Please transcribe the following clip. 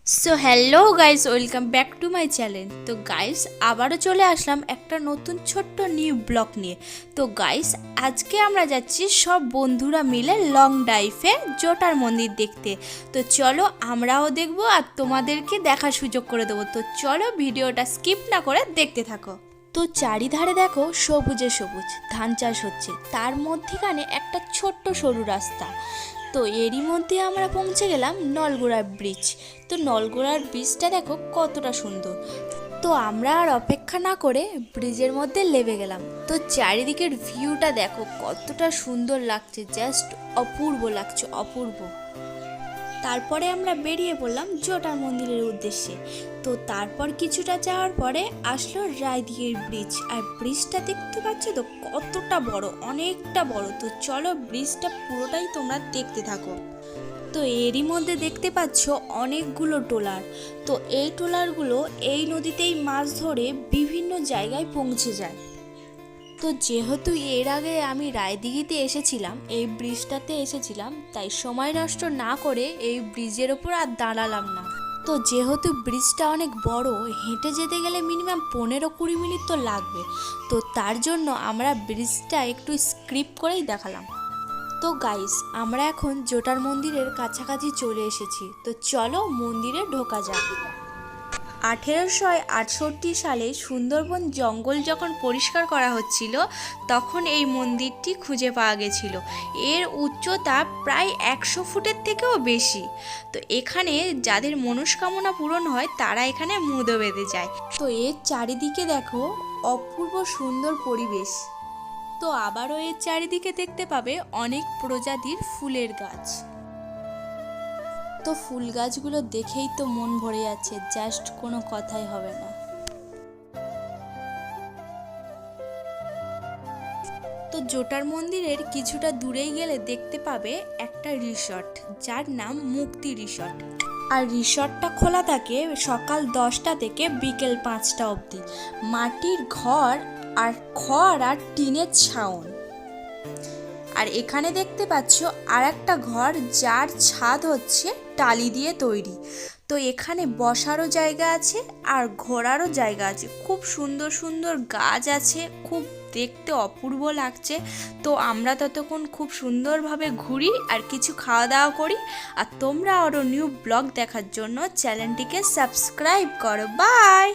So hello guys, welcome back to my channel. তো guys, আবারও চলে আসলাম একটা নতুন ছোট্ট নিউ ব্লগ নিয়ে। তো গাইস, আজকে আমরা যাচ্ছি সব বন্ধুরা মিলে লং ড্রাইভে জটার মন্দির দেখতে। তো চলো আমরাও দেখবো আর তোমাদেরকে দেখার সুযোগ করে দেবো। তো চলো ভিডিওটা স্কিপ না করে দেখতে থাকো। তো চারিধারে দেখো সবুজে সবুজ ধান চাষ হচ্ছে, তার মধ্যেখানে একটা ছোট্ট সরু রাস্তা। তো এরই মধ্যে আমরা পৌঁছে গেলাম নলগোড়ার ব্রিজ। তো নলগোড়ার ব্রিজটা দেখো কতটা সুন্দর। তো আমরা আর অপেক্ষা না করে ব্রিজের মধ্যে নেমে গেলাম। তো চারিদিকের ভিউটা দেখো কতটা সুন্দর লাগছে, জাস্ট অপূর্ব লাগছে, অপূর্ব। তারপরে আমরা বেরিয়ে পড়লাম জটার মন্দিরের উদ্দেশ্যে। তো তারপর কিছুটা যাওয়ার পরে আসলো রায়দিঘির ব্রিজ, আর ব্রিজটা দেখতে পাচ্ছ তো কতটা বড়, অনেকটা বড়। তো চলো ব্রিজটা পুরোটাই তোমরা দেখতে থাকো। তো এরই মধ্যে দেখতে পাচ্ছ অনেকগুলো ট্রলার। তো এই ট্রলারগুলো এই নদীতেই মাছ ধরে বিভিন্ন জায়গায় পৌঁছে যায়। তো যেহেতু এর আগে আমি রায়দিঘিতে এসেছিলাম, এই ব্রিজটাতে এসেছিলাম, তাই সময় নষ্ট না করে এই ব্রিজের ওপর আর দাঁড়ালাম না। তো যেহেতু ব্রিজটা অনেক বড়, হেঁটে যেতে গেলে মিনিমাম 15-20 মিনিট তো লাগবে। তো তার জন্য আমরা ব্রিজটা একটু স্কিপ করেই দেখালাম। তো গাইস, আমরা এখন জটার মন্দিরের কাছাকাছি চলে এসেছি। তো চলো মন্দিরে ঢোকা যাক। 1868 সালে সুন্দরবন জঙ্গল যখন পরিষ্কার করা হচ্ছিল, তখন এই মন্দিরটি খুঁজে পাওয়া গেছিল। এর উচ্চতা প্রায় 100 ফুটের থেকেও বেশি। তো এখানে যাদের মনস্কামনা পূরণ হয় তারা এখানে মুদো বেঁধে যায়। তো এর চারিদিকে দেখো অপূর্ব সুন্দর পরিবেশ। তো আবারও এর চারিদিকে দেখতে পাবে অনেক প্রজাতির ফুলের গাছ। তো ফুল গাছগুলো দেখেই তো মন ভরে যাচ্ছে, জাস্ট কোনো কথাই হবে না। তো জটার মন্দিরের কিছুটা দূরেই গেলে দেখতে পাবে একটা রিসর্ট, যার নাম মুক্তি রিসর্ট। আর রিসর্টটা খোলা থাকে সকাল 10টা থেকে বিকেল 5টা অবধি। মাটির ঘর আর খড় আর টিনের ছাউন। আর এখানে দেখতে পাচ্ছ আর একটা ঘর, যার ছাদ হচ্ছে টালি দিয়ে তৈরি। তো এখানে বসারও জায়গা আছে আর ঘোরারও জায়গা আছে। খুব সুন্দর সুন্দর গাছ আছে, খুব দেখতে অপূর্ব লাগছে। তো আমরা ততক্ষণ খুব সুন্দরভাবে ঘুরি আর কিছু খাওয়া দাওয়া করি। আর তোমরা আরও নিউ ব্লগ দেখার জন্য চ্যানেলটিকে সাবস্ক্রাইব করো। বাই।